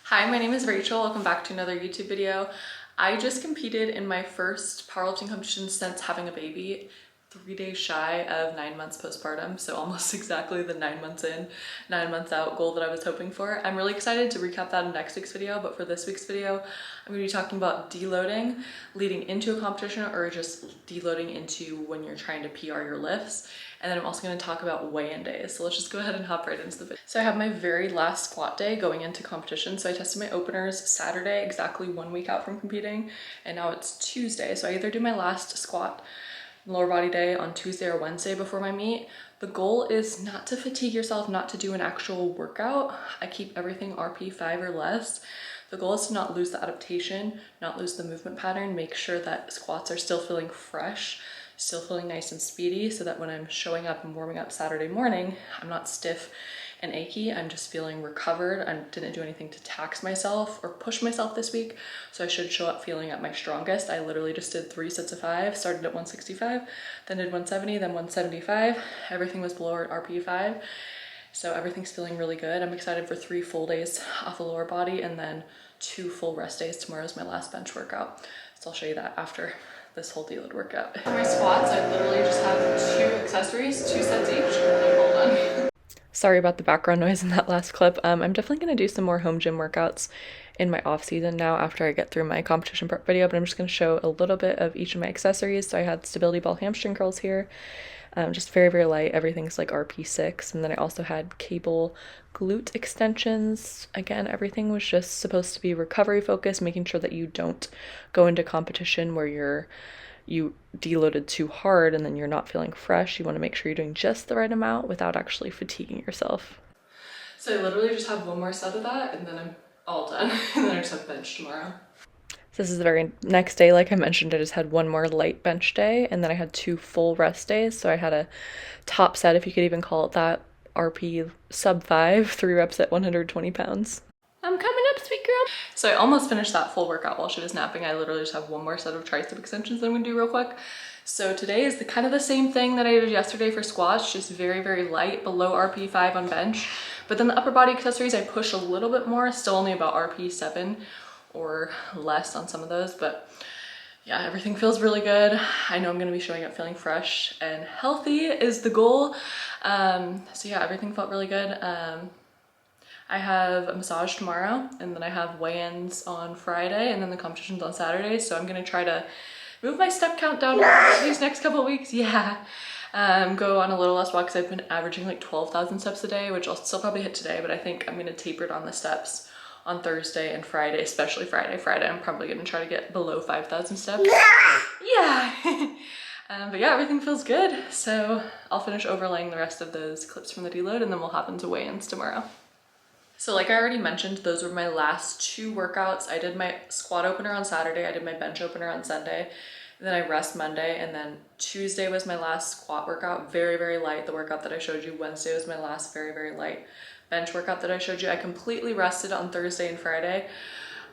Hi, my name is Rachel. Welcome back to another YouTube video. I just competed in my first powerlifting competition since having a baby, 3 days shy of 9 months postpartum, so almost exactly the 9 months in, 9 months out goal that I was hoping for. I'm really excited to recap that in next week's video, but for this week's video, I'm going to be talking about deloading leading into a competition or just deloading into when you're trying to PR your lifts. And then I'm also going to talk about weigh-in days. So let's just go ahead and hop right into the video. So I have my very last squat day going into competition. So I tested my openers Saturday, exactly 1 week out from competing. And now it's Tuesday. So I either do my last squat lower body day on Tuesday or Wednesday before my meet. The goal is not to fatigue yourself, not to do an actual workout. I keep everything RP 5 or less. The goal is to not lose the adaptation, not lose the movement pattern, make sure that squats are still feeling fresh, still feeling nice and speedy, so that when I'm showing up and warming up Saturday morning, I'm not stiff and achy. I'm just feeling recovered. I didn't do anything to tax myself or push myself this week, so I should show up feeling at my strongest. I literally just did 3 sets of 5, started at 165, then did 170, then 175. Everything was below RP 5. So everything's feeling really good. I'm excited for 3 full days off the lower body and then 2 full rest days. Tomorrow is my last bench workout. So I'll show you that after this whole deload workout. For my squats, I literally just have 2 accessories, 2 sets each, and I'm all done. Sorry about the background noise in that last clip. I'm definitely going to do some more home gym workouts in my off season now after I get through my competition prep video, but I'm just going to show a little bit of each of my accessories. So I had stability ball hamstring curls here. Just very, very light. Everything's like RP6. And then I also had cable glute extensions. Again, everything was just supposed to be recovery focused, making sure that you don't go into competition where you deloaded too hard and then you're not feeling fresh. You want to make sure you're doing just the right amount without actually fatiguing yourself. So I literally just have 1 more set of that and then I'm all done. And then I just have bench tomorrow. This is the very next day. Like I mentioned, I just had 1 more light bench day and then I had 2 full rest days. So I had a top set, if you could even call it that, RP sub 5, 3 reps at 120 pounds. I'm coming up, sweet girl. So I almost finished that full workout while she was napping. I literally just have 1 more set of tricep extensions that I'm gonna do real quick. So today is kind of the same thing that I did yesterday for squats, just very, very light, below RP 5 on bench. But then the upper body accessories, I push a little bit more, still only about RP 7 or less on some of those, but yeah, everything feels really good. I know I'm gonna be showing up feeling fresh and healthy is the goal. So yeah, everything felt really good. I have a massage tomorrow and then I have weigh-ins on Friday and then the competition's on Saturday. So I'm gonna try to move my step count down these next couple of weeks. Yeah. Go on a little less walk because I've been averaging like 12,000 steps a day, which I'll still probably hit today, but I think I'm gonna taper it on the steps on Thursday and Friday, especially Friday. Friday, I'm probably gonna try to get below 5,000 steps. Yeah. But yeah, everything feels good. So I'll finish overlaying the rest of those clips from the deload and then we'll hop into weigh-ins tomorrow. So like I already mentioned, those were my last 2 workouts. I did my squat opener on Saturday, I did my bench opener on Sunday, and then I rest Monday, and then Tuesday was my last squat workout, very, very light, the workout that I showed you. Wednesday was my last very, very light bench workout that I showed you. I completely rested on Thursday and Friday.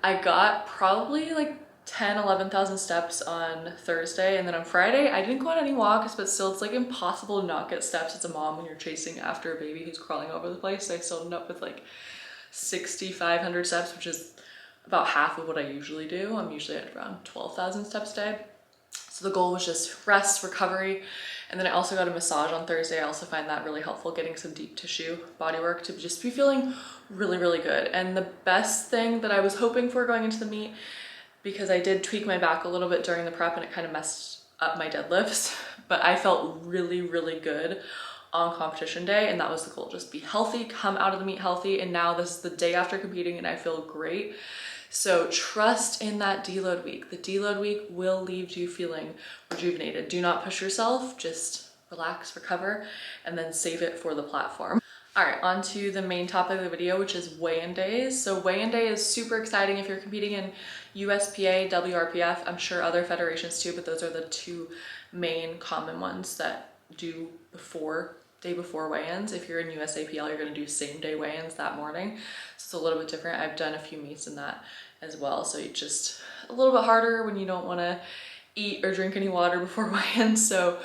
I got probably like 10, 11,000 steps on Thursday, and then on Friday, I didn't go on any walks, but still it's like impossible to not get steps as a mom when you're chasing after a baby who's crawling over the place. So I still ended up with like 6,500 steps, which is about half of what I usually do. I'm usually at around 12,000 steps a day. So the goal was just rest, recovery, and then I also got a massage on Thursday. I also find that really helpful, getting some deep tissue body work to just be feeling really, really good. And the best thing that I was hoping for going into the meet, because I did tweak my back a little bit during the prep and it kind of messed up my deadlifts, but I felt really, really good on competition day, and that was the goal. Just be healthy, come out of the meet healthy, and now this is the day after competing and I feel great. So trust in that deload week. The deload week will leave you feeling rejuvenated. Do not push yourself, just relax, recover, and then save it for the platform. All right, on to the main topic of the video, which is weigh-in days. So weigh-in day is super exciting if you're competing in USPA, WRPF. I'm sure other federations too, but those are the 2 main common ones that do day before weigh-ins. If you're in USAPL, you're gonna do same day weigh-ins that morning. So it's a little bit different. I've done a few meets in that as well. So it's just a little bit harder when you don't wanna eat or drink any water before weigh-ins. So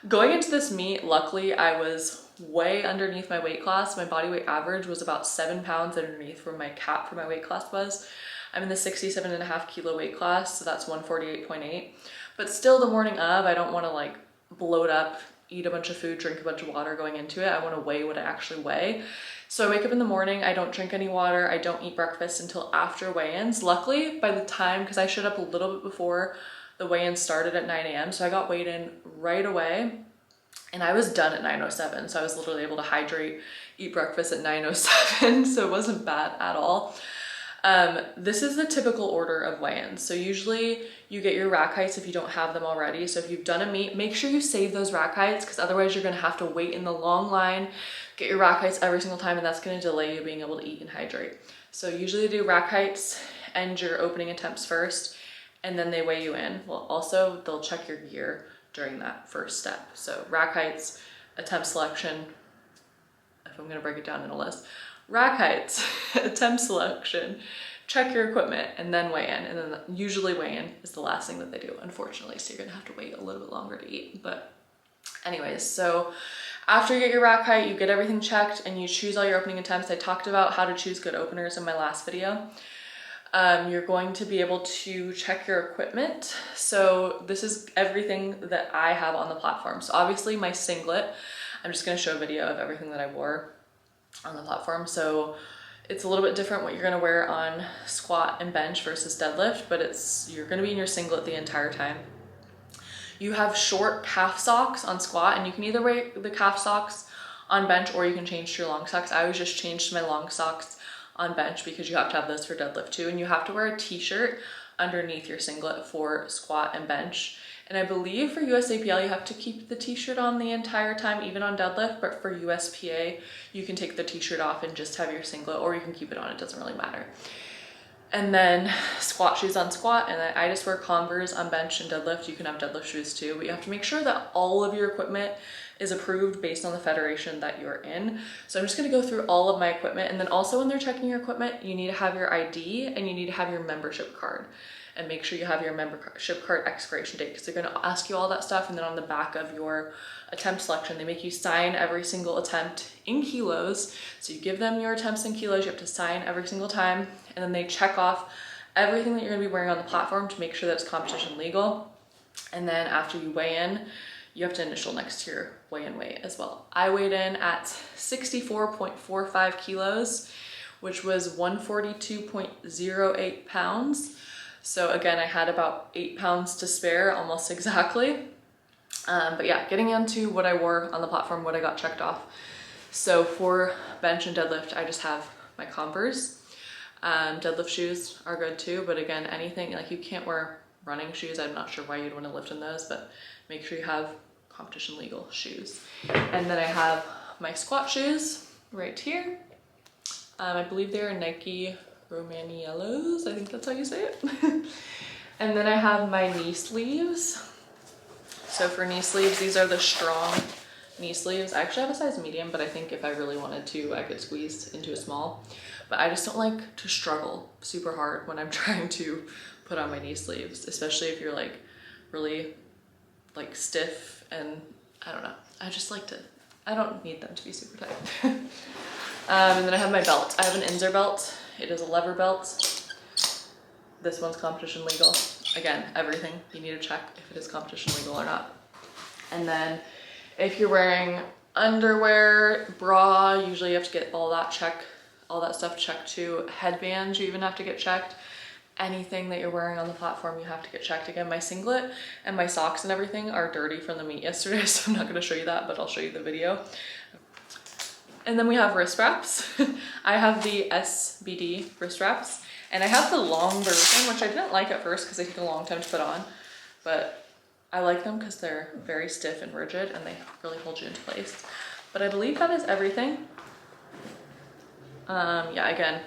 going into this meet, luckily I was way underneath my weight class. My body weight average was about 7 pounds underneath where my cap for my weight class was. I'm in the 67.5 kilo weight class, so that's 148.8. But still, the morning of, I don't want to like bloat up, eat a bunch of food, drink a bunch of water going into it. I want to weigh what I actually weigh. So I wake up in the morning, I don't drink any water, I don't eat breakfast until after weigh-ins. Luckily, by the time, because I showed up a little bit before the weigh-in started at 9 a.m., so I got weighed in right away, and I was done at 9:07, so I was literally able to hydrate, eat breakfast at 9:07, so it wasn't bad at all. This is the typical order of weigh-ins. So usually you get your rack heights if you don't have them already. So if you've done a meet, make sure you save those rack heights, because otherwise you're gonna have to wait in the long line, get your rack heights every single time, and that's gonna delay you being able to eat and hydrate. So usually they do rack heights and your opening attempts first, and then they weigh you in. Well, also they'll check your gear during that first step. So rack heights, attempt selection, if I'm gonna break it down in a list, rack heights, attempt selection, check your equipment, and then weigh in. And then usually weigh in is the last thing that they do, unfortunately. So you're gonna have to wait a little bit longer to eat. But anyways, so after you get your rack height, you get everything checked and you choose all your opening attempts. I talked about how to choose good openers in my last video. You're going to be able to check your equipment. So this is everything that I have on the platform. So obviously my singlet, I'm just gonna show a video of everything that I wore on the platform. So it's a little bit different what you're gonna wear on squat and bench versus deadlift, but you're gonna be in your singlet the entire time. You have short calf socks on squat, and you can either wear the calf socks on bench or you can change to your long socks. I always just change to my long socks on bench because you have to have those for deadlift too. And you have to wear a t-shirt underneath your singlet for squat and bench. And I believe for USAPL, you have to keep the t-shirt on the entire time, even on deadlift, but for USPA, you can take the t-shirt off and just have your singlet, or you can keep it on, it doesn't really matter. And then squat shoes on squat, and then I just wear Converse on bench and deadlift. You can have deadlift shoes too, but you have to make sure that all of your equipment is approved based on the federation that you're in. So I'm just gonna go through all of my equipment, and then also when they're checking your equipment, you need to have your ID and you need to have your membership card. And make sure you have your membership card expiration date, because they're gonna ask you all that stuff. And then on the back of your attempt selection, they make you sign every single attempt in kilos. So you give them your attempts in kilos, you have to sign every single time. And then they check off everything that you're gonna be wearing on the platform to make sure that it's competition legal. And then after you weigh in, you have to initial next to your weigh-in weight as well. I weighed in at 64.45 kilos, which was 142.08 pounds. So again, I had about 8 pounds to spare, almost exactly. But yeah, getting into what I wore on the platform, what I got checked off. So for bench and deadlift, I just have my Converse. Deadlift shoes are good too, but again, anything, like you can't wear running shoes. I'm not sure why you'd want to lift in those, but make sure you have competition legal shoes. And then I have my squat shoes right here. I believe they're Nike Romaniellos, I think that's how you say it. And then I have my knee sleeves. So for knee sleeves, these are the strong knee sleeves. I actually have a size medium, but I think if I really wanted to, I could squeeze into a small. But I just don't like to struggle super hard when I'm trying to put on my knee sleeves, especially if you're like really like stiff, and I don't know. I just like to, I don't need them to be super tight. And then I have my belt. I have an Inzer belt. It is a lever belt. This one's competition legal. Again, everything you need to check if it is competition legal or not. And then if you're wearing underwear, bra, usually you have to get all that stuff checked too. Headbands, you even have to get checked. Anything that you're wearing on the platform, you have to get checked. Again, my singlet and my socks and everything are dirty from the meet yesterday, so I'm not gonna show you that, but I'll show you the video. And then we have wrist wraps. I have the SBD wrist wraps, and I have the long version, which I didn't like at first because they take a long time to put on, but I like them because they're very stiff and rigid and they really hold you into place. But I believe that is everything. Yeah, again,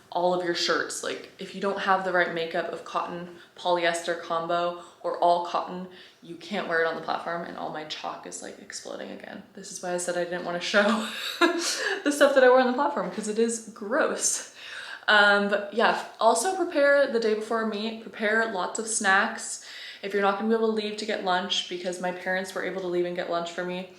all of your shirts, like if you don't have the right makeup of cotton polyester combo or all cotton, you can't wear it on the platform. And all my chalk is like exploding again. This is why I said I didn't want to show the stuff that I wear on the platform, because it is gross. But yeah, also prepare the day before a meet, prepare lots of snacks. If you're not gonna be able to leave to get lunch, because my parents were able to leave and get lunch for me,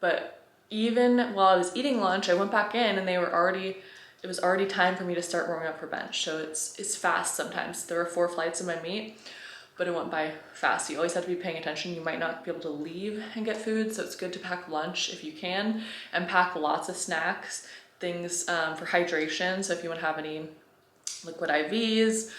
but even while I was eating lunch, I went back in and it was already time for me to start warming up for bench. So it's fast sometimes. There were 4 flights of my meet, but it went by fast. You always have to be paying attention. You might not be able to leave and get food, so it's good to pack lunch if you can, and pack lots of snacks, things for hydration. So if you want to have any liquid IVs,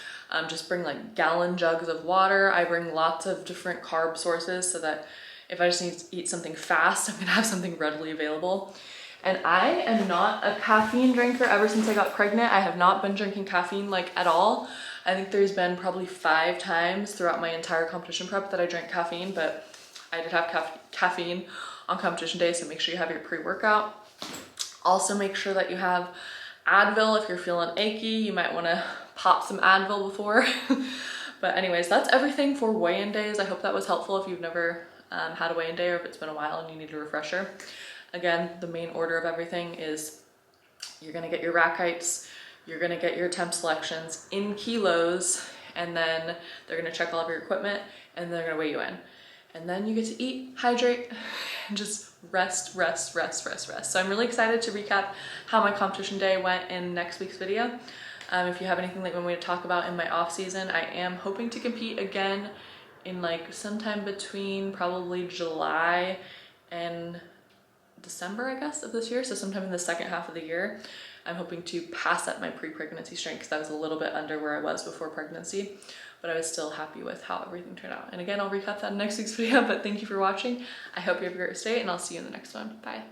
just bring like gallon jugs of water. I bring lots of different carb sources so that if I just need to eat something fast, I'm gonna have something readily available. And I am not a caffeine drinker. Ever since I got pregnant, I have not been drinking caffeine like at all. I think there's been probably 5 times throughout my entire competition prep that I drank caffeine, but I did have caffeine on competition day, so make sure you have your pre-workout. Also make sure that you have Advil if you're feeling achy. You might wanna pop some Advil before. But anyways, that's everything for weigh-in days. I hope that was helpful if you've never had a weigh-in day or if it's been a while and you need a refresher. Again, the main order of everything is you're gonna get your rack heights, you're gonna get your temp selections in kilos, and then they're gonna check all of your equipment and they're gonna weigh you in. And then you get to eat, hydrate, and just rest. So I'm really excited to recap how my competition day went in next week's video. If you have anything that you want me to talk about in my off season, I am hoping to compete again in like sometime between probably July and December, I guess, of this year. So sometime in the second half of the year, I'm hoping to pass up my pre-pregnancy strength because I was a little bit under where I was before pregnancy, but I was still happy with how everything turned out. And again, I'll recap that in next week's video, but thank you for watching. I hope you have a great day and I'll see you in the next one. Bye.